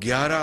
11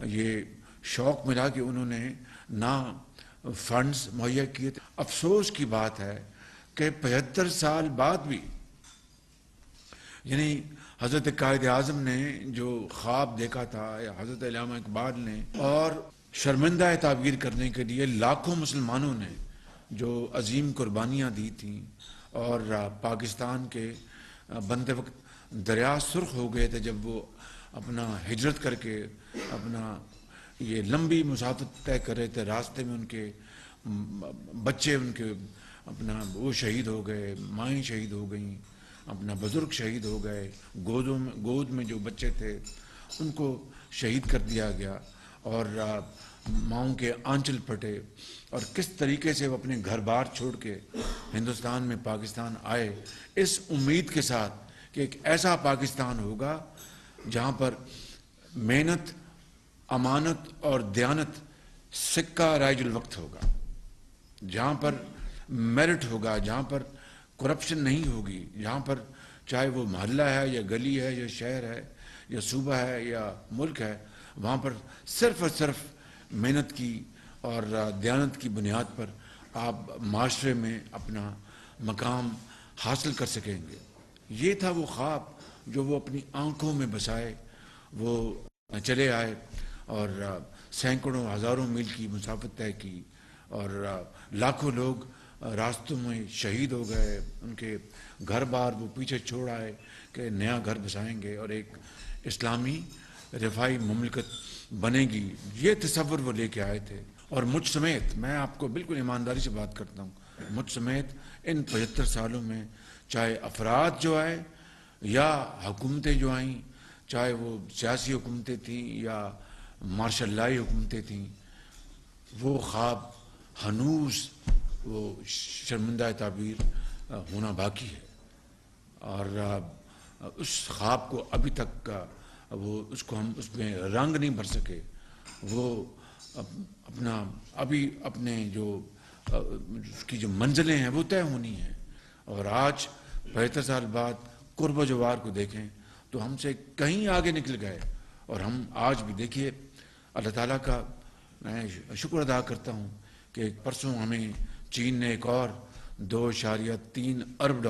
یہ شوق ملا کہ انہوں نے نہ فنڈز مہیا کیے تھے. افسوس کی بات ہے کہ 75 سال بعد بھی یعنی حضرت قائد اعظم نے جو خواب دیکھا تھا یا حضرت علامہ اقبال نے، اور شرمندہ تعبیر کرنے کے لیے لاکھوں مسلمانوں نے جو عظیم قربانیاں دی تھیں، اور پاکستان کے بنتے وقت دریا سرخ ہو گئے تھے جب وہ اپنا ہجرت کر کے اپنا یہ لمبی مسافت طے کر رہے تھے. راستے میں ان کے بچے ان کے اپنا وہ شہید ہو گئے، مائیں شہید ہو گئیں، اپنا بزرگ شہید ہو گئے، گود میں جو بچے تھے ان کو شہید کر دیا گیا، اور ماؤں کے آنچل پھٹے. اور کس طریقے سے وہ اپنے گھر بار چھوڑ کے ہندوستان میں پاکستان آئے، اس امید کے ساتھ کہ ایک ایسا پاکستان ہوگا جہاں پر محنت، امانت اور دیانت سکہ رائج الوقت ہوگا، جہاں پر میرٹ ہوگا، جہاں پر کرپشن نہیں ہوگی، جہاں پر چاہے وہ محلہ ہے یا گلی ہے یا شہر ہے یا صوبہ ہے یا ملک ہے، وہاں پر صرف اور صرف محنت کی اور دیانت کی بنیاد پر آپ معاشرے میں اپنا مقام حاصل کر سکیں گے. یہ تھا وہ خواب جو وہ اپنی آنکھوں میں بسائے وہ چلے آئے، اور سینکڑوں ہزاروں میل کی مسافت طے کی، اور لاکھوں لوگ راستوں میں شہید ہو گئے، ان کے گھر بار وہ پیچھے چھوڑ آئے کہ نیا گھر بسائیں گے اور ایک اسلامی رفاہی مملکت بنے گی. یہ تصور وہ لے کے آئے تھے. اور مجھ سمیت، میں آپ کو بالکل ایمانداری سے بات کرتا ہوں، مجھ سمیت ان 75 سالوں میں چاہے افراد جو آئے یا حکومتیں جو آئیں، چاہے وہ سیاسی حکومتیں تھیں یا مارشل لائی حکومتیں تھیں، وہ خواب ہنوز وہ شرمندہ تعبیر ہونا باقی ہے. اور اس خواب کو ابھی تک وہ اس کو ہم اس میں رنگ نہیں بھر سکے. وہ اپنا ابھی اپنے جو اس کی جو منزلیں ہیں وہ طے ہونی ہیں. اور آج 75 سال بعد قرب و جوار کو دیکھیں تو ہم سے کہیں آگے نکل گئے. اور ہم آج بھی دیکھیے اللہ تعالیٰ کا میں شکر ادا کرتا ہوں کہ پرسوں ہمیں چین نے ایک اور $2.3 ارب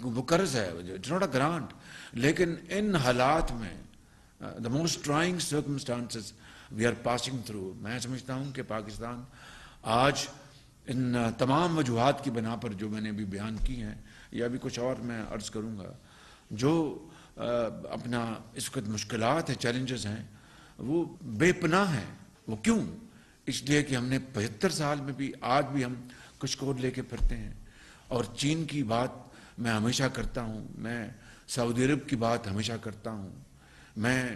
وہ قرض ہے، اٹس ناٹ اے گرانٹ، لیکن ان حالات میں the most trying circumstances we are passing through، میں سمجھتا ہوں کہ پاکستان آج ان تمام وجوہات کی بنا پر جو میں نے بھی بیان کی ہیں یا بھی کچھ اور میں عرض کروں گا، جو اپنا اس وقت مشکلات ہیں، چیلنجز ہیں، وہ بے پناہ ہیں. وہ کیوں؟ اس لیے کہ ہم نے 75 سال میں بھی آج بھی ہم کچھ کوڈ لے کے پھرتے ہیں. اور چین کی بات میں ہمیشہ کرتا ہوں، میں سعودی عرب کی بات ہمیشہ کرتا ہوں، میں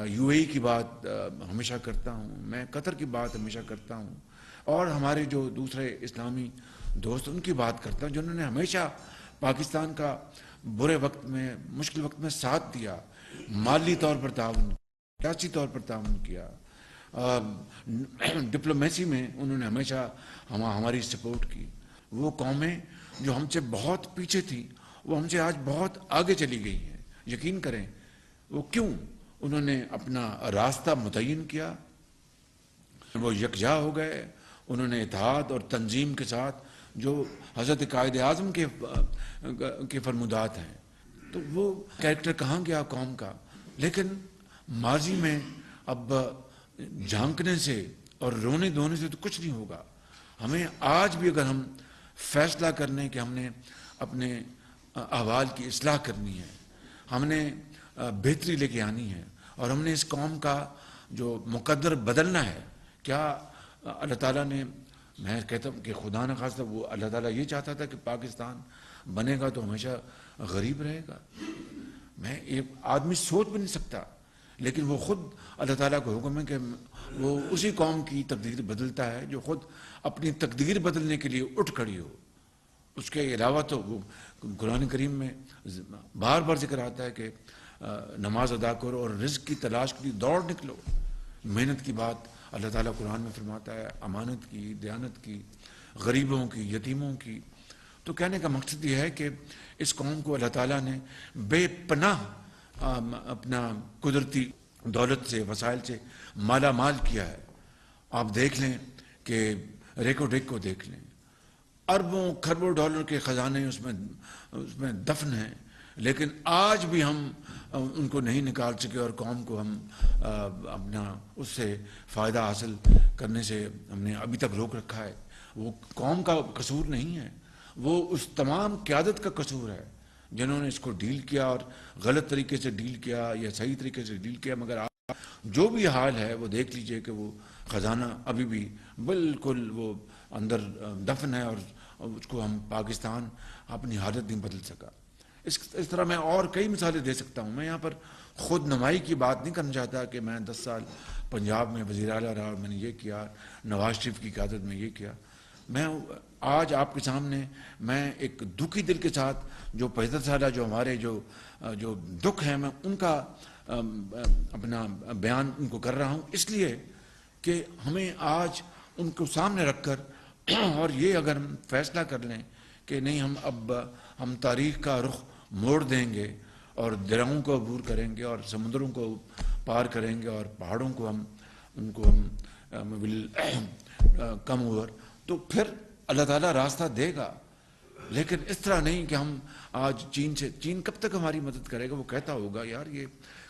یو اے ای کی بات ہمیشہ کرتا ہوں، میں قطر کی بات ہمیشہ کرتا ہوں، اور ہمارے جو دوسرے اسلامی دوست ان کی بات کرتا ہوں جنہوں نے ہمیشہ پاکستان کا برے وقت میں، مشکل وقت میں ساتھ دیا، مالی طور پر تعاون، سیاسی طور پر تعاون کیا، ڈپلومیسی میں انہوں نے ہمیشہ ہماری سپورٹ کی. وہ قومیں جو ہم سے بہت پیچھے تھیں وہ ہم سے آج بہت آگے چلی گئی ہیں. یقین کریں وہ کیوں؟ انہوں نے اپنا راستہ متعین کیا، وہ یکجا ہو گئے، انہوں نے اتحاد اور تنظیم کے ساتھ جو حضرت قائد اعظم کے فرمودات ہیں. تو وہ کریکٹر کہاں گیا قوم کا؟ لیکن ماضی میں اب جھانکنے سے اور رونے دھونے سے تو کچھ نہیں ہوگا. ہمیں آج بھی اگر ہم فیصلہ کرنے کہ ہم نے اپنے احوال کی اصلاح کرنی ہے، ہم نے بہتری لے کے آنی ہے، اور ہم نے اس قوم کا جو مقدر بدلنا ہے. کیا اللہ تعالیٰ نے، میں کہتا ہوں کہ خدا نخواستہ وہ اللہ تعالیٰ یہ چاہتا تھا کہ پاکستان بنے گا تو ہمیشہ غریب رہے گا؟ میں ایک آدمی سوچ بھی نہیں سکتا. لیکن وہ خود اللہ تعالیٰ کو حکم ہے کہ وہ اسی قوم کی تقدیر بدلتا ہے جو خود اپنی تقدیر بدلنے کے لیے اٹھ کھڑی ہو. اس کے علاوہ تو وہ قرآن کریم میں بار بار ذکر آتا ہے کہ نماز ادا کرو اور رزق کی تلاش کے لیے دوڑ نکلو. محنت کی بات اللہ تعالیٰ قرآن میں فرماتا ہے، امانت کی، دیانت کی، غریبوں کی، یتیموں کی. تو کہنے کا مقصد یہ ہے کہ اس قوم کو اللہ تعالیٰ نے بے پناہ اپنا قدرتی دولت سے وسائل سے مالا مال کیا ہے. آپ دیکھ لیں کہ ریکو کو دیکھ لیں، اربوں کھربوں ڈالر کے خزانے اس میں دفن ہیں، لیکن آج بھی ہم ان کو نہیں نکال سکے اور قوم کو ہم اپنا اس سے فائدہ حاصل کرنے سے ہم نے ابھی تک روک رکھا ہے. وہ قوم کا قصور نہیں ہے، وہ اس تمام قیادت کا قصور ہے جنہوں نے اس کو ڈیل کیا، اور غلط طریقے سے ڈیل کیا یا صحیح طریقے سے ڈیل کیا. مگر جو بھی حال ہے وہ دیکھ لیجئے کہ وہ خزانہ ابھی بھی بالکل وہ اندر دفن ہے، اور اس کو ہم پاکستان اپنی حالت نہیں بدل سکا. اس طرح میں اور کئی مثالیں دے سکتا ہوں. میں یہاں پر خود نمائی کی بات نہیں کرنا چاہتا کہ میں 10 سال پنجاب میں وزیر اعلیٰ رہا اور میں نے یہ کیا، نواز شریف کی قیادت میں یہ کیا. میں آج آپ کے سامنے میں ایک دکھی دل کے ساتھ جو 75 سالہ جو ہمارے جو دکھ ہیں، میں ان کا اپنا بیان ان کو کر رہا ہوں، اس لیے کہ ہمیں آج ان کو سامنے رکھ کر اور یہ اگر ہم فیصلہ کر لیں کہ نہیں ہم تاریخ کا رخ موڑ دیں گے اور دریاؤں کو عبور کریں گے اور سمندروں کو پار کریں گے اور پہاڑوں کو ان کو کم اوور، تو پھر اللہ تعالیٰ راستہ دے گا. لیکن اس طرح نہیں کہ ہم آج چین کب تک ہماری مدد کرے گا؟ وہ کہتا ہوگا یار یہ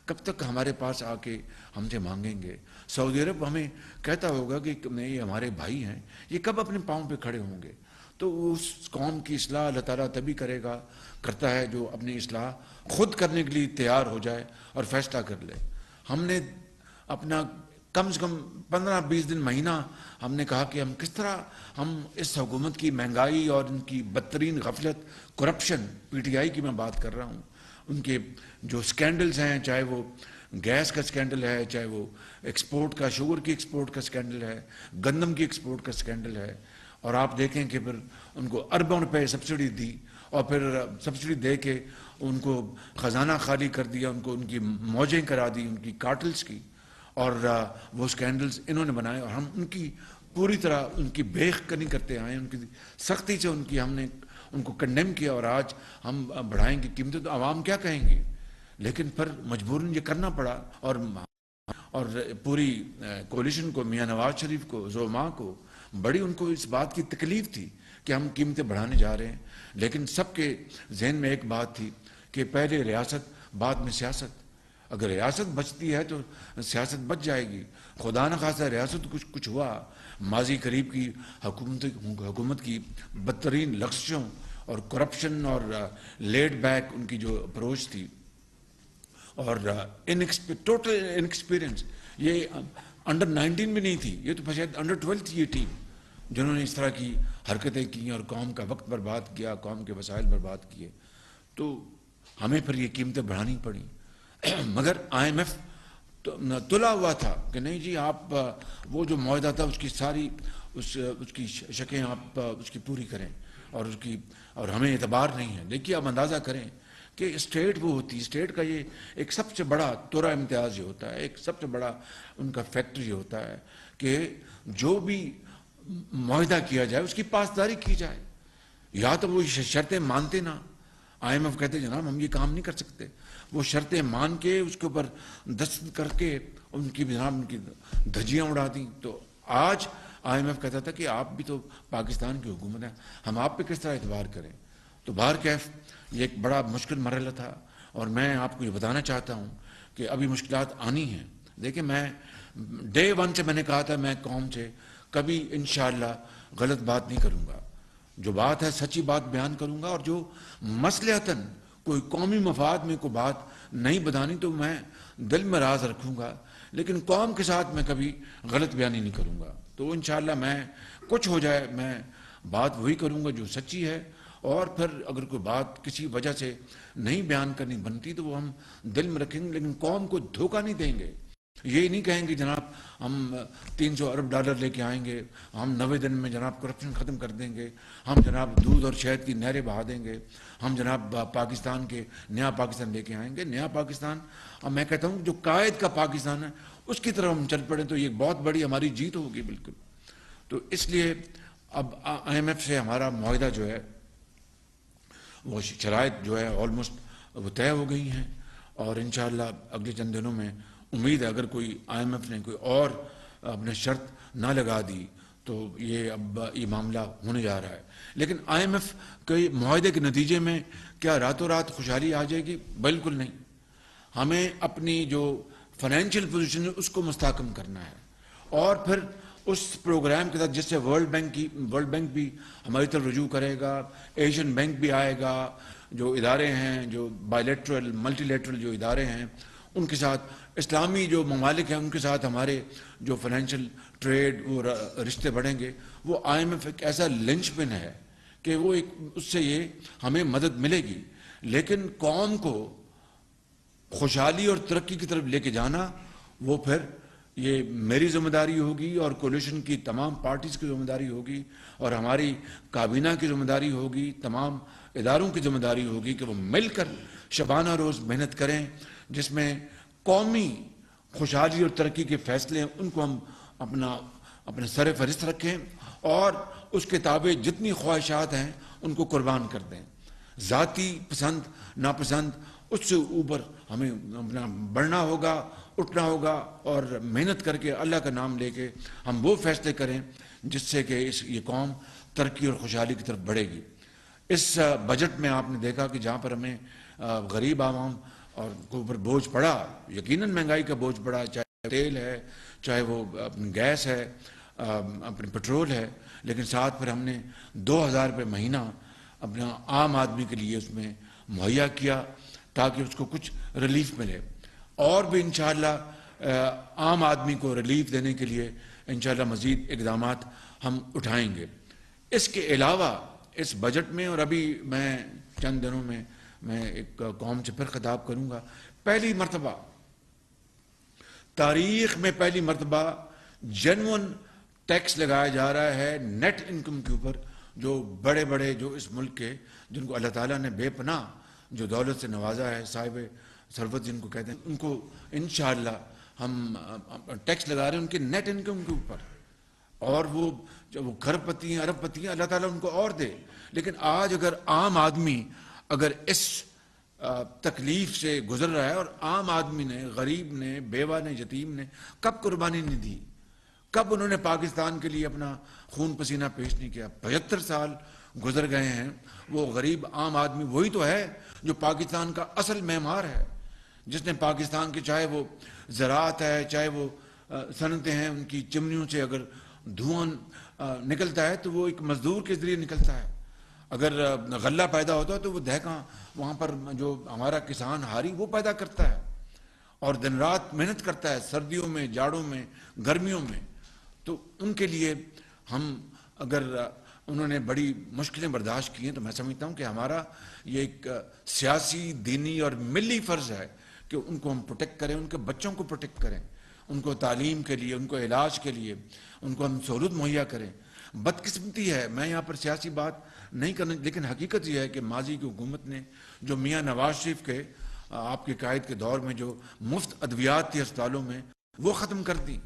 کب تک ہمارے پاس آ کے ہم سے مانگیں گے. سعودی عرب ہمیں کہتا ہوگا کہ نہیں یہ ہمارے بھائی ہیں، یہ کب اپنے پاؤں پہ کھڑے ہوں گے؟ تو اس قوم کی اصلاح اللہ تعالیٰ تبھی کرتا ہے جو اپنی اصلاح خود کرنے کے لیے تیار ہو جائے اور فیصلہ کر لے. ہم نے اپنا کم سے کم 15-20 دن مہینہ ہم نے کہا کہ ہم کس طرح ہم اس حکومت کی مہنگائی اور ان کی بدترین غفلت، کرپشن، پی ٹی آئی کی میں بات کر رہا ہوں، ان کے جو سکینڈلز ہیں، چاہے وہ گیس کا سکینڈل ہے، چاہے وہ ایکسپورٹ کا شوگر کی ایکسپورٹ کا سکینڈل ہے، گندم کی ایکسپورٹ کا سکینڈل ہے. اور آپ دیکھیں کہ پھر ان کو اربوں روپے سبسڈی دی اور پھر سبسڈی دے کے ان کو خزانہ خالی کر دیا، ان کو ان کی موجیں کرا دی ان کی کارٹلز کی، اور وہ سکینڈلز انہوں نے بنائے اور ہم ان کی پوری طرح ان کی بیخ نہیں کرتے آئے، ان کی سختی سے ہم نے ان کو کنڈیم کیا. اور آج ہم بڑھائیں گے قیمتیں تو عوام کیا کہیں گے؟ لیکن پھر مجبوراً یہ کرنا پڑا. اور پوری کولیشن کو، میاں نواز شریف کو، زعما کو بڑی ان کو اس بات کی تکلیف تھی کہ ہم قیمتیں بڑھانے جا رہے ہیں. لیکن سب کے ذہن میں ایک بات تھی کہ پہلے ریاست بعد میں سیاست. اگر ریاست بچتی ہے تو سیاست بچ جائے گی. خدا نہ خواستہ ریاست کچھ ہوا، ماضی قریب کی حکومت کی بدترین لغزشوں اور کرپشن اور لیڈ بیک ان کی جو اپروچ تھی اور ٹوٹل انیکسپیرئنس، یہ انڈر 19 بھی نہیں تھی، یہ تو شاید انڈر 12 تھی یہ ٹیم جنہوں نے اس طرح کی حرکتیں کی اور قوم کا وقت برباد کیا، قوم کے وسائل برباد کیے. تو ہمیں پھر یہ قیمتیں بڑھانی پڑیں. مگر آئی ایم ایف تلا ہوا تھا کہ نہیں جی آپ وہ جو معاہدہ تھا اس کی ساری اس کی شکیں آپ اس کی پوری کریں اور ہمیں اعتبار نہیں ہے. دیکھیے آپ اندازہ کریں کہ اسٹیٹ وہ ہوتی ہے، اسٹیٹ کا یہ ایک سب سے بڑا تورا امتیاز یہ ہوتا ہے، ایک سب سے بڑا ان کا فیکٹر یہ ہوتا ہے کہ جو بھی معاہدہ کیا جائے اس کی پاسداری کی جائے. یا تو وہ شرطیں مانتے نہ، آئی ایم ایف کہتے جناب ہم یہ کام نہیں کر سکتے، وہ شرطیں مان کے اس کے اوپر دستخط کر کے ان کی دھجیاں اڑا دیں. تو آج آئی ایم ایف کہتا تھا کہ آپ بھی تو پاکستان کی حکومت ہے، ہم آپ پہ کس طرح اعتبار کریں. تو بہرکیف یہ ایک بڑا مشکل مرحلہ تھا اور میں آپ کو یہ بتانا چاہتا ہوں کہ ابھی مشکلات آنی ہیں. دیکھیں میں ڈے 1 سے میں نے کہا تھا میں قوم سے کبھی انشاءاللہ غلط بات نہیں کروں گا، جو بات ہے سچی بات بیان کروں گا، اور جو مصلحتاً کوئی قومی مفاد میں کوئی بات نہیں بتانی تو میں دل میں راز رکھوں گا، لیکن قوم کے ساتھ میں کبھی غلط بیانی نہیں کروں گا. تو انشاءاللہ میں کچھ ہو جائے میں بات وہی کروں گا جو سچی ہے، اور پھر اگر کوئی بات کسی وجہ سے نہیں بیان کرنی بنتی تو وہ ہم دل میں رکھیں گے، لیکن قوم کو دھوکہ نہیں دیں گے. یہ نہیں کہیں گے جناب ہم 300 ارب ڈالر لے کے آئیں گے، ہم 90 دن میں جناب کرپشن ختم کر دیں گے، ہم جناب دودھ اور شہد کی نہریں بہا دیں گے، ہم جناب پاکستان کے نیا پاکستان لے کے آئیں گے. نیا پاکستان، اب میں کہتا ہوں جو قائد کا پاکستان ہے اس کی طرف ہم چل پڑیں تو یہ بہت بڑی ہماری جیت ہوگی بالکل. تو اس لیے اب آئی ایم ایف سے ہمارا معاہدہ جو ہے وہ شرائط جو ہے آلموسٹ وہ طے ہو گئی ہیں، اور انشاءاللہ اگلے چند دنوں میں امید ہے اگر کوئی IMF نے کوئی اور اپنے شرط نہ لگا دی تو اب یہ معاملہ ہونے جا رہا ہے. لیکن IMF کے معاہدے کے نتیجے میں کیا راتوں رات خوشحالی آ جائے گی؟ بالکل نہیں. ہمیں اپنی جو فائنینشیل پوزیشن ہے اس کو مستحکم کرنا ہے، اور پھر اس پروگرام کے ساتھ جس سے ورلڈ بینک بھی ہماری طرف رجوع کرے گا، ایشین بینک بھی آئے گا، جو ادارے ہیں جو بائی لیٹرل ملٹی لیٹرل جو ادارے ہیں ان کے ساتھ، اسلامی جو ممالک ہیں ان کے ساتھ ہمارے جو فائنینشیل ٹریڈ وہ رشتے بڑھیں گے. وہ IMF ایک ایسا لنچ پن ہے کہ وہ اس سے یہ ہمیں مدد ملے گی. لیکن قوم کو خوشحالی اور ترقی کی طرف لے کے جانا وہ پھر یہ میری ذمہ داری ہوگی، اور کولیشن کی تمام پارٹیز کی ذمہ داری ہوگی، اور ہماری کابینہ کی ذمہ داری ہوگی، تمام اداروں کی ذمہ داری ہوگی کہ وہ مل کر شبانہ روز محنت کریں، جس میں قومی خوشحالی اور ترقی کے فیصلے ہیں ان کو ہم اپنے سر فہرست رکھیں، اور اس کے تابع جتنی خواہشات ہیں ان کو قربان کر دیں. ذاتی پسند ناپسند اس سے اوپر ہمیں اپنا بڑھنا ہوگا، اٹھنا ہوگا، اور محنت کر کے اللہ کا نام لے کے ہم وہ فیصلے کریں جس سے کہ یہ قوم ترقی اور خوشحالی کی طرف بڑھے گی. اس بجٹ میں آپ نے دیکھا کہ جہاں پر ہمیں غریب عوام اور کے اوپر بوجھ پڑا، یقیناً مہنگائی کا بوجھ پڑا، چاہے تیل ہے، چاہے وہ گیس ہے، اپنے پٹرول ہے، لیکن ساتھ پھر ہم نے 2,000 روپے مہینہ اپنا عام آدمی کے لیے اس میں مہیا کیا تاکہ اس کو کچھ ریلیف ملے. اور بھی انشاءاللہ عام آدمی کو ریلیف دینے کے لیے انشاءاللہ مزید اقدامات ہم اٹھائیں گے. اس کے علاوہ اس بجٹ میں، اور ابھی میں چند دنوں میں ایک قوم سے پھر خطاب کروں گا، پہلی مرتبہ تاریخ میں پہلی مرتبہ جینون ٹیکس لگایا جا رہا ہے نیٹ انکم کے اوپر. جو بڑے جو اس ملک کے، جن کو اللہ تعالیٰ نے بے پناہ جو دولت سے نوازا ہے، صاحب ثروت جن کو کہتے ہیں، ان کو انشاءاللہ ہم ٹیکس لگا رہے ہیں ان کے نیٹ انکم کے اوپر. اور وہ کھرب پتی ہیں، ارب پتی ہیں، اللہ تعالیٰ ان کو اور دے. لیکن آج اگر عام آدمی اگر اس تکلیف سے گزر رہا ہے، اور عام آدمی نے، غریب نے، بیوہ نے، یتیم نے کب قربانی نہیں دی، کب انہوں نے پاکستان کے لیے اپنا خون پسینہ پیش نہیں کیا؟ 75 سال گزر گئے ہیں. وہ غریب عام آدمی وہی تو ہے جو پاکستان کا اصل معمار ہے، جس نے پاکستان کے، چاہے وہ زراعت ہے، چاہے وہ صنعتیں ہیں، ان کی چمنیوں سے اگر دھواں نکلتا ہے تو وہ ایک مزدور کے ذریعے نکلتا ہے. اگر غلہ پیدا ہوتا ہے تو وہ دہقاں وہاں پر جو ہمارا کسان ہاری وہ پیدا کرتا ہے، اور دن رات محنت کرتا ہے، سردیوں میں، جاڑوں میں، گرمیوں میں. تو ان کے لیے ہم اگر انہوں نے بڑی مشکلیں برداشت کی ہیں تو میں سمجھتا ہوں کہ ہمارا یہ ایک سیاسی، دینی اور ملی فرض ہے کہ ان کو ہم پروٹیکٹ کریں، ان کے بچوں کو پروٹیکٹ کریں، ان کو تعلیم کے لیے، ان کو علاج کے لیے ان کو ہم سہولت مہیا کریں. بدقسمتی ہے، میں یہاں پر سیاسی بات نہیں کرنا، لیکن حقیقت یہ ہے کہ ماضی کی حکومت نے جو میاں نواز شریف کے آپ کے قائد کے دور میں جو مفت ادویات تھی اسپتالوں میں وہ ختم کر دی،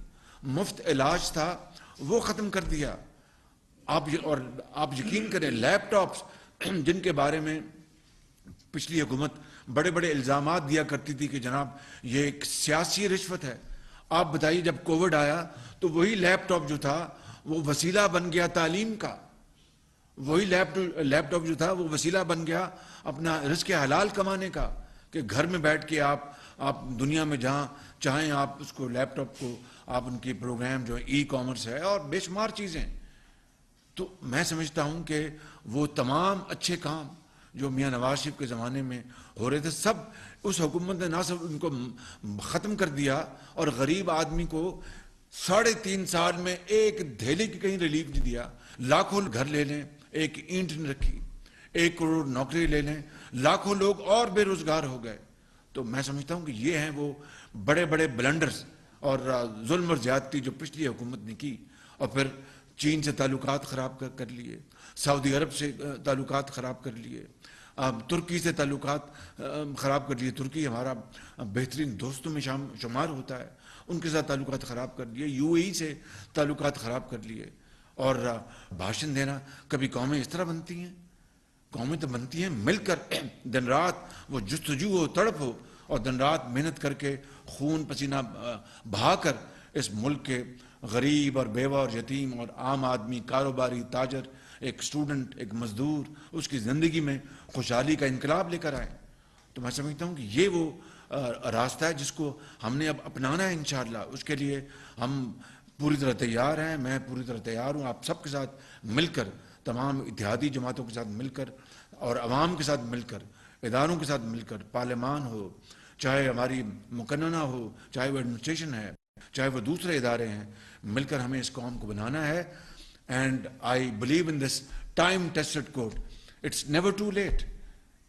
مفت علاج تھا وہ ختم کر دیا. آپ یقین کریں لیپ ٹاپس جن کے بارے میں پچھلی حکومت بڑے الزامات دیا کرتی تھی کہ جناب یہ ایک سیاسی رشوت ہے، آپ بتائیے جب کووڈ آیا تو وہی لیپ ٹاپ جو تھا وہ وسیلہ بن گیا تعلیم کا، وہی لیپ ٹاپ جو تھا وہ وسیلہ بن گیا اپنا رزق حلال کمانے کا، کہ گھر میں بیٹھ کے آپ دنیا میں جہاں چاہیں آپ اس کو لیپ ٹاپ کو آپ ان کی پروگرام جو ای کامرس ہے اور بے شمار چیزیں. تو میں سمجھتا ہوں کہ وہ تمام اچھے کام جو میاں نواز شریف کے زمانے میں ہو رہے تھے سب اس حکومت نے نہ صرف ان کو ختم کر دیا، اور غریب آدمی کو 3.5 سال میں ایک دھیلے کی کہیں ریلیف نہیں دیا. لاکھوں گھر لے لیں، ایک اینٹ نہیں رکھی، 1 کروڑ نوکری لے لیں، لاکھوں لوگ اور بے روزگار ہو گئے. تو میں سمجھتا ہوں کہ یہ ہیں وہ بڑے بلنڈرز اور ظلم اور زیادتی جو پچھلی حکومت نے کی. اور پھر چین سے تعلقات خراب کر لیے، سعودی عرب سے تعلقات خراب کر لیے، ترکی سے تعلقات خراب کر لیے. ترکی ہمارا بہترین دوستوں میں شمار ہوتا ہے، ان کے ساتھ تعلقات خراب کر لیے. UAE سے تعلقات خراب کر لیے. اور بھاشن دینا، کبھی قومیں اس طرح بنتی ہیں؟ قومیں تو بنتی ہیں مل کر، دن رات وہ جستجو ہو، تڑپ ہو، اور دن رات محنت کر کے خون پسینہ بہا کر اس ملک کے غریب اور بیوہ اور یتیم اور عام آدمی، کاروباری، تاجر، ایک اسٹوڈنٹ، ایک مزدور، اس کی زندگی میں خوشحالی کا انقلاب لے کر آئے. تو میں سمجھتا ہوں کہ یہ وہ راستہ ہے جس کو ہم نے اب اپنانا ہے انشاءاللہ. اس کے لیے ہم پوری طرح تیار ہیں، میں پوری طرح تیار ہوں آپ سب کے ساتھ مل کر، تمام اتحادی جماعتوں کے ساتھ مل کر اور عوام کے ساتھ مل کر، اداروں کے ساتھ مل کر، پارلیمان ہو، چاہے ہماری مقننہ ہو، چاہے وہ ایڈمنسٹریشن ہے، چاہے وہ دوسرے ادارے ہیں، مل کر ہمیں اس قوم کو بنانا ہے. And I believe in this time tested quote, it's never too late,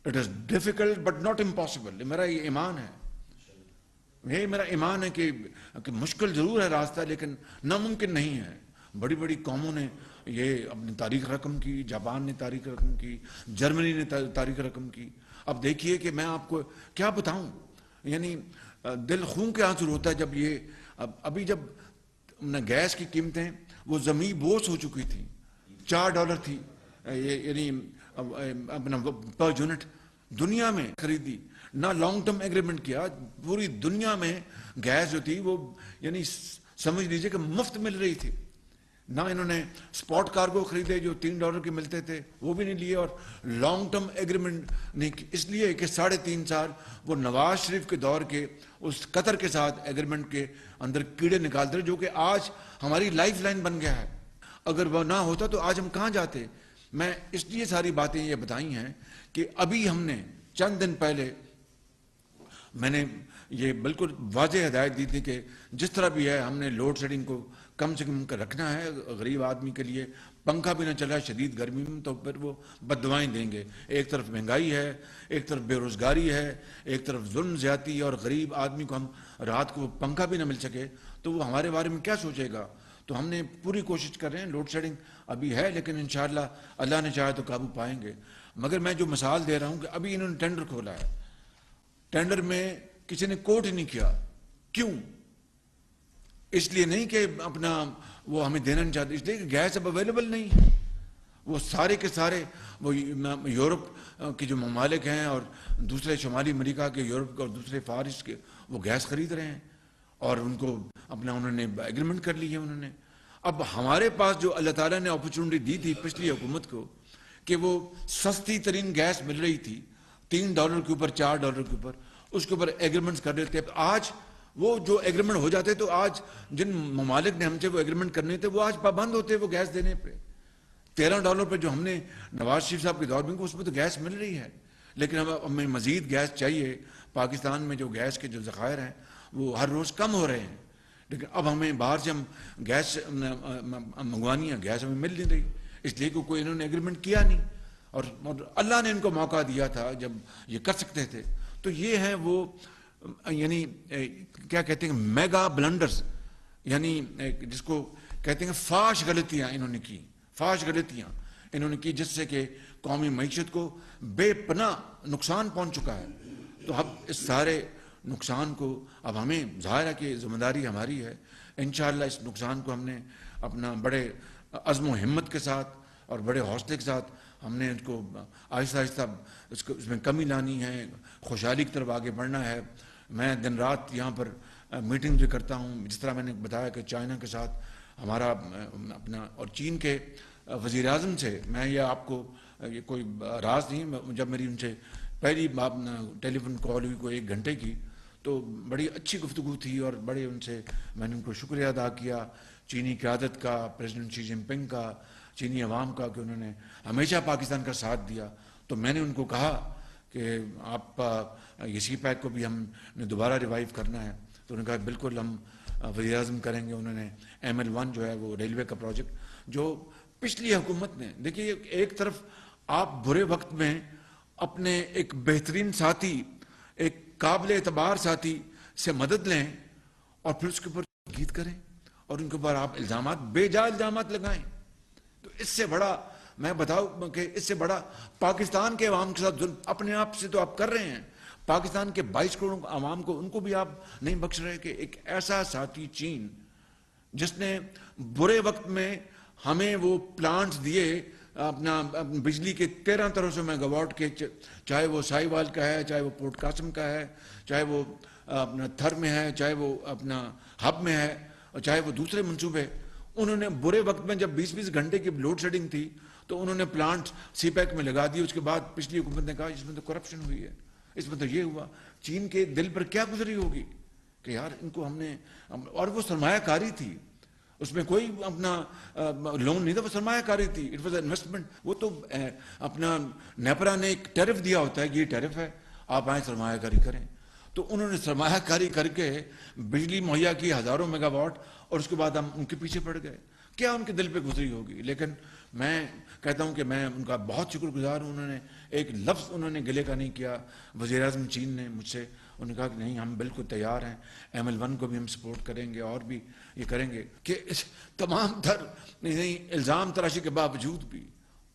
it is difficult but not impossible. میرا یہ ایمان ہے، یہ میرا ایمان ہے کہ مشکل ضرور ہے راستہ لیکن ناممکن نہیں ہے. بڑی بڑی قوموں نے یہ اپنی تاریخ رقم کی، جاپان نے تاریخ رقم کی، جرمنی نے تاریخ رقم کی. اب دیکھیے کہ میں آپ کو کیا بتاؤں، یعنی دل خون کے آنسو روتا ہے جب یہ ابھی جب گیس کی قیمتیں وہ زمین بوس ہو چکی تھی، $4 تھی یعنی اپنا پر یونٹ، دنیا میں خریدی، نہ لانگ ٹرم ایگریمنٹ کیا. پوری دنیا میں گیس جو تھی وہ یعنی سمجھ لیجئے کہ مفت مل رہی تھی. نہ انہوں نے سپاٹ کارگو خریدے جو $3 کے ملتے تھے، وہ بھی نہیں لیے، اور لانگ ٹرم ایگریمنٹ نہیں، اس لیے کہ 3.5 سال وہ نواز شریف کے دور کے اس قطر کے ساتھ ایگریمنٹ کے اندر کیڑے نکالتے رہے جو کہ آج ہماری لائف لائن بن گیا ہے. اگر وہ نہ ہوتا تو آج ہم کہاں جاتے. میں اس لیے ساری باتیں یہ بتائی ہیں کہ ابھی ہم نے چند دن پہلے میں نے یہ بالکل واضح ہدایت دی تھی کہ جس طرح بھی ہے ہم نے لوڈ شیڈنگ کو کم سے کم رکھنا ہے. غریب آدمی کے لیے پنکھا بھی نہ چلا شدید گرمی میں تو پھر وہ بد دعائیں دیں گے. ایک طرف مہنگائی ہے، ایک طرف بے روزگاری ہے، ایک طرف ظلم زیادتی، اور غریب آدمی کو ہم رات کو پنکھا بھی نہ مل سکے تو وہ ہمارے بارے میں کیا سوچے گا. تو ہم نے پوری کوشش کر رہے ہیں. لوڈ شیڈنگ ابھی ہے لیکن انشاءاللہ اللہ نے چاہے تو قابو پائیں گے. مگر میں جو مثال دے رہا ہوں کہ ابھی انہوں نے ٹینڈر کھولا ہے، ٹینڈر میں کسی نے کوٹ نہیں کیا. کیوں؟ اس لیے نہیں کہ اپنا وہ ہمیں دینا نہیں چاہتے، اس لیے کہ گیس اب اویلیبل نہیں ہے. وہ سارے کے سارے وہ یورپ کے جو ممالک ہیں اور دوسرے شمالی امریکہ کے، یورپ کے اور دوسرے فارس کے، وہ گیس خرید رہے ہیں اور ان کو اپنا انہوں نے ایگریمنٹ کر لی ہے انہوں نے. اب ہمارے پاس جو اللہ تعالیٰ نے اپرچونٹی دی تھی پچھلی حکومت کو کہ وہ سستی ترین گیس مل رہی تھی $3 کے اوپر، $4 کے اوپر، اس کے اوپر ایگریمنٹس کر لیتے. آج وہ جو ایگریمنٹ ہو جاتے تو آج جن ممالک نے ہم سے وہ ایگریمنٹ کرنے تھے وہ آج پابند ہوتے وہ گیس دینے پہ. $13 پہ جو ہم نے نواز شریف صاحب کے دور میں اس میں تو گیس مل رہی ہے لیکن اب ہمیں مزید گیس چاہیے. پاکستان میں جو گیس کے جو ذخائر ہیں وہ ہر روز کم ہو رہے ہیں لیکن اب ہمیں باہر سے ہم گیس منگوانی ہے، گیس ہمیں مل نہیں رہی اس لیے کہ کوئی انہوں نے ایگریمنٹ کیا نہیں اور اللہ نے ان کو موقع دیا تھا جب یہ کر سکتے تھے. تو یہ ہیں وہ یعنی کیا کہتے ہیں میگا بلنڈرز، یعنی جس کو کہتے ہیں فاش غلطیاں انہوں نے کی، فاش غلطیاں انہوں نے کی جس سے کہ قومی معیشت کو بے پناہ نقصان پہنچ چکا ہے. تو اب اس سارے نقصان کو اب ہمیں ظاہر ہے کہ ذمہ داری ہماری ہے. انشاءاللہ اس نقصان کو ہم نے اپنا بڑے عزم و ہمت کے ساتھ اور بڑے حوصلے کے ساتھ ہم نے اس کو آہستہ آہستہ اس میں کمی لانی ہے، خوشحالی کی طرف آگے بڑھنا ہے. میں دن رات یہاں پر میٹنگ بھی کرتا ہوں، جس طرح میں نے بتایا کہ چائنا کے ساتھ ہمارا اپنا اور چین کے وزیر اعظم سے، میں یہ آپ کو یہ کوئی راز نہیں، جب میری ان سے پہلی ٹیلی فون کال ہوئی کوئی 1 گھنٹے کی تو بڑی اچھی گفتگو تھی اور بڑے ان سے میں نے ان کو شکریہ ادا کیا چینی قیادت کا، پریزیڈنٹ شی جن پنگ کا، چینی عوام کا کہ انہوں نے ہمیشہ پاکستان کا ساتھ دیا. تو میں نے ان کو کہا کہ آپ یہ سی پیک کو بھی ہم نے دوبارہ ریوائیو کرنا ہے. تو انہوں نے کہا بالکل ہم وزیر اعظم کریں گے. انہوں نے ML1 جو ہے وہ ریلوے کا پروجیکٹ جو پچھلی حکومت نے، دیکھیے ایک طرف آپ برے وقت میں اپنے ایک بہترین ساتھی، ایک قابل اعتبار ساتھی سے مدد لیں اور پھر اس کے اوپر تنقید کریں اور ان کے اوپر آپ الزامات، بے جا الزامات لگائیں. تو اس سے بڑا میں بتاؤں کہ اس سے بڑا پاکستان کے عوام کے ساتھ ظلم اپنے آپ سے تو آپ کر رہے ہیں. پاکستان کے 22 کروڑ عوام کو ان کو بھی آپ نہیں بخش رہے کہ ایک ایسا ساتھی چین جس نے برے وقت میں ہمیں وہ پلانٹس دیے اپنا بجلی کے 1300 میگا واٹ کے، چاہے وہ سائی وال کا ہے، چاہے وہ پورٹ قاسم کا ہے، چاہے وہ اپنا تھر میں ہے، چاہے وہ اپنا ہب میں ہے، اور چاہے وہ دوسرے منصوبے، انہوں نے برے وقت میں جب 20 گھنٹے کی لوڈ شیڈنگ تھی تو انہوں نے پلانٹ سی پیک میں لگا دی. اس کے بعد پچھلی حکومت نے کہا اس میں تو کرپشن ہوئی ہے، اس میں تو یہ ہوا. چین کے دل پر کیا گزری ہوگی کہ یار ان کو ہم نے، اور وہ سرمایہ کاری تھی، اس میں کوئی اپنا لون نہیں تھا، وہ سرمایہ کاری تھی، اٹ واز انویسٹمنٹ. وہ تو اپنا نیپرا نے ایک ٹیرف دیا ہوتا ہے کہ یہ ٹیرف ہے، آپ آئیں سرمایہ کاری کریں. تو انہوں نے سرمایہ کاری کر کے بجلی مہیا کی ہزاروں میگا واٹ، اور اس کے بعد ہم ان کے پیچھے پڑ گئے. کیا ان کے دل پہ گزری ہوگی؟ لیکن میں کہتا ہوں کہ میں ان کا بہت شکر گزار ہوں. انہوں نے ایک لفظ انہوں نے گلے کا نہیں کیا. وزیر اعظم چین نے مجھ سے انہوں نے کہا کہ نہیں ہم بالکل تیار ہیں، ML1 کو بھی ہم سپورٹ کریں گے اور بھی یہ کریں گے. کہ اس تمام تر الزام تراشی کے باوجود بھی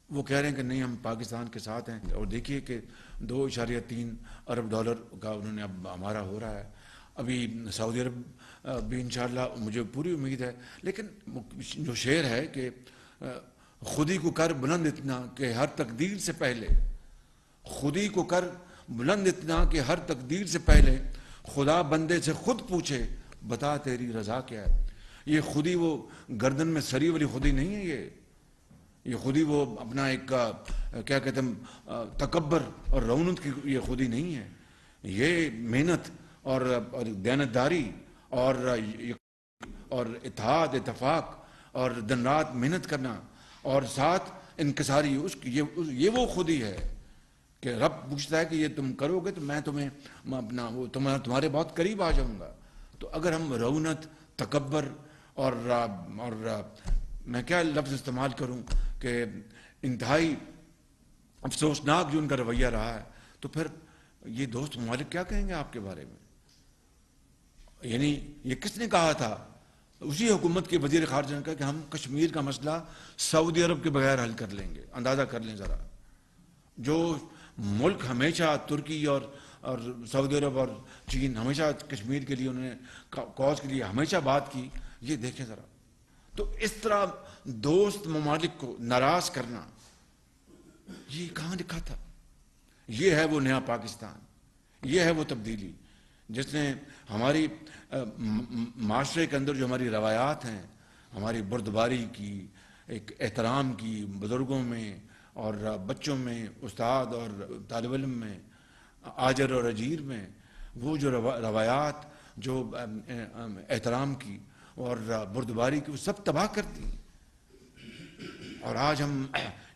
وہ کہہ رہے ہیں کہ نہیں ہم پاکستان کے ساتھ ہیں. اور دیکھیے کہ $2.3 ارب کا انہوں نے اب ہمارا ہو رہا ہے. ابھی سعودی عرب بھی انشاءاللہ مجھے پوری امید ہے. لیکن جو شعر ہے کہ خودی کو کر بلند اتنا کہ ہر تقدیر سے پہلے، خودی کو کر بلند اتنا کہ ہر تقدیر سے پہلے خدا بندے سے خود پوچھے بتا تیری رضا کیا ہے. یہ خودی وہ گردن میں سری والی خودی نہیں ہے، یہ خودی وہ اپنا ایک کیا کہتے ہیں تکبر اور رونت کی یہ خودی نہیں ہے. یہ محنت اور دیانتداری اور اتحاد اتفاق اور دن رات محنت کرنا اور ساتھ انکساری، یہ وہ خودی ہے کہ رب پوچھتا ہے کہ یہ تم کرو گے تو میں تمہیں اپنا وہ تمہارے بہت قریب آ جاؤں گا. تو اگر ہم رونت، تکبر اور میں کیا لفظ استعمال کروں کہ انتہائی افسوسناک جو ان کا رویہ رہا ہے، تو پھر یہ دوست ممالک کیا کہیں گے آپ کے بارے میں؟ یعنی یہ کس نے کہا تھا؟ اسی حکومت کے وزیر خارجہ نے کہا کہ ہم کشمیر کا مسئلہ سعودی عرب کے بغیر حل کر لیں گے. اندازہ کر لیں ذرا، جو ملک ہمیشہ ترکی اور سعودی عرب اور چین ہمیشہ کشمیر کے لیے انہوں نے کاز کے لیے ہمیشہ بات کی، یہ دیکھیں ذرا. تو اس طرح دوست ممالک کو ناراض کرنا، یہ کہاں لکھا تھا؟ یہ ہے وہ نیا پاکستان، یہ ہے وہ تبدیلی جس نے ہماری معاشرے کے اندر جو ہماری روایات ہیں، ہماری بردباری کی، ایک احترام کی بزرگوں میں اور بچوں میں، استاد اور طالب علم میں، آجر اور اجیر میں، وہ جو روایات جو احترام کی اور بردباری کی، وہ سب تباہ کر دی. اور آج ہم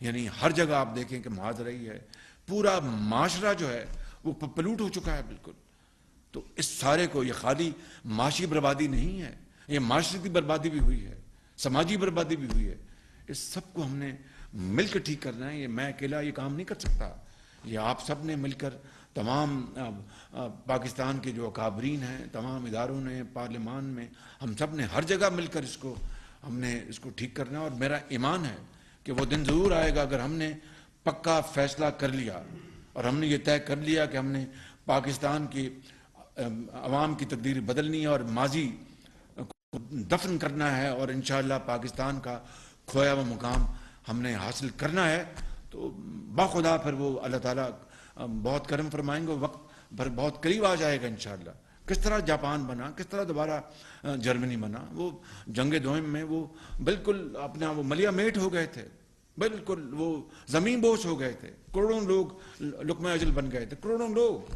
یعنی ہر جگہ آپ دیکھیں کہ معاذ رہی ہے، پورا معاشرہ جو ہے وہ پلوٹ ہو چکا ہے بالکل. تو اس سارے کو، یہ خالی معاشی بربادی نہیں ہے، یہ معاشرتی بربادی بھی ہوئی ہے، سماجی بربادی بھی ہوئی ہے. اس سب کو ہم نے مل کر ٹھیک کرنا ہے. یہ میں اکیلا یہ کام نہیں کر سکتا، یہ آپ سب نے مل کر، تمام پاکستان کے جو اکابرین ہیں، تمام اداروں نے، پارلیمان میں، ہم سب نے ہر جگہ مل کر ہم نے اس کو ٹھیک کرنا ہے. اور میرا ایمان ہے کہ وہ دن ضرور آئے گا اگر ہم نے پکا فیصلہ کر لیا اور ہم نے یہ طے کر لیا کہ ہم نے پاکستان کی عوام کی تقدیر بدلنی ہے اور ماضی کو دفن کرنا ہے، اور انشاءاللہ پاکستان کا کھویا ہوا مقام ہم نے حاصل کرنا ہے. تو باخدا پھر وہ اللہ تعالیٰ بہت کرم فرمائیں گے، وقت پر بہت قریب آ جائے گا انشاءاللہ. کس طرح جاپان بنا، کس طرح دوبارہ جرمنی بنا. وہ جنگ دوئم میں وہ بالکل اپنا وہ ملیا میٹ ہو گئے تھے، بالکل وہ زمین بوس ہو گئے تھے، کروڑوں لوگ لقمہ اجل بن گئے تھے، کروڑوں لوگ.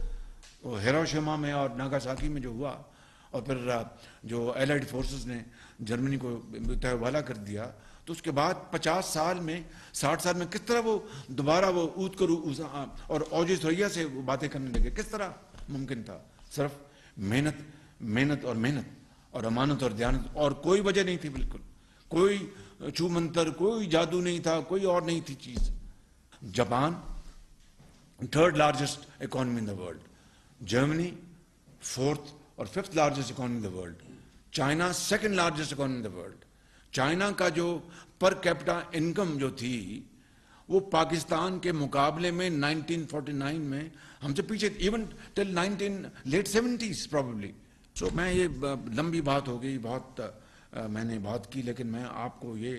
وہ ہیروشیما میں اور ناگاساکی میں جو ہوا، اور پھر جو ایلائڈ فورسز نے جرمنی کو تہوالہ کر دیا، تو اس کے بعد 50 سال میں، 60 سال میں کس طرح وہ دوبارہ وہ اوت کرو اور اوج ثریا سے وہ باتیں کرنے لگے؟ کس طرح ممکن تھا؟ صرف محنت، محنت اور محنت اور امانت اور دیانت، اور کوئی وجہ نہیں تھی. بالکل کوئی چھو منتر، کوئی جادو نہیں تھا، کوئی اور نہیں تھی چیز. Japan 3rd largest economy in the world, Germany 4th اور 5th largest economy in the world, China 2nd largest economy in the world. China کا جو پر کیپٹا انکم جو تھی وہ پاکستان کے مقابلے میں 1949 میں ہم سے پیچھے، ایون ٹل لیٹ 70s پرابیبلی. سو میں یہ لمبی بات ہو گئی، بہت میں نے بات کی، لیکن میں آپ کو یہ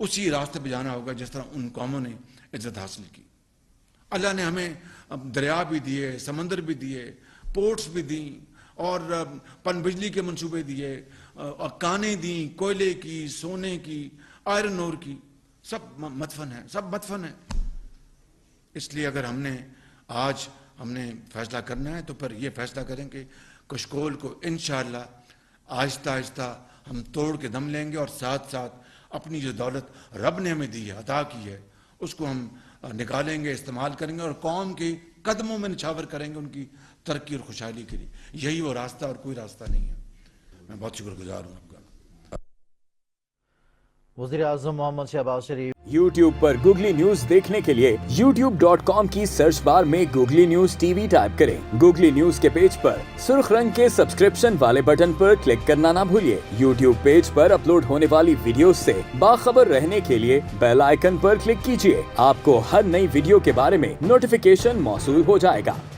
اسی راستے پہ جانا ہوگا جس طرح ان قوموں نے عزت حاصل کی. اللہ نے ہمیں دریا بھی دیے, سمندر بھی دیے, پورٹس بھی دیں, اور پن بجلی کے منصوبے دیے, کانیں دیں, کوئلے کی, سونے کی, آئرن اور کی, سب مدفن ہے, سب مدفن ہے. اس لیے اگر ہم نے فیصلہ کرنا ہے تو پھر یہ فیصلہ کریں کہ کشکول کو انشاءاللہ آہستہ آہستہ ہم توڑ کے دم لیں گے, اور ساتھ ساتھ اپنی جو دولت رب نے ہمیں دی ہے, عطا کی ہے, اس کو ہم نکالیں گے, استعمال کریں گے, اور قوم کے قدموں میں نچھاور کریں گے ان کی ترقی اور خوشحالی کے لیے. یہی وہ راستہ اور کوئی راستہ نہیں ہے. میں بہت شکر گزار ہوں آپ کا. وزیر اعظم محمد شہباز شریف YouTube پر گوگلی نیوز دیکھنے کے لیے youtube.com کی سرچ بار میں googly news T V type کریں. گوگلی نیوز کے پیج پر سرخ رنگ کے سبسکرپشن والے بٹن پر کلک کرنا نہ بھولیے. YouTube پیج پر اپلوڈ ہونے والی ویڈیوز سے باخبر رہنے کے لیے بیل آئیکن پر کلک کیجیے. آپ کو ہر نئی ویڈیو کے بارے میں نوٹیفیکیشن موصول ہو جائے گا.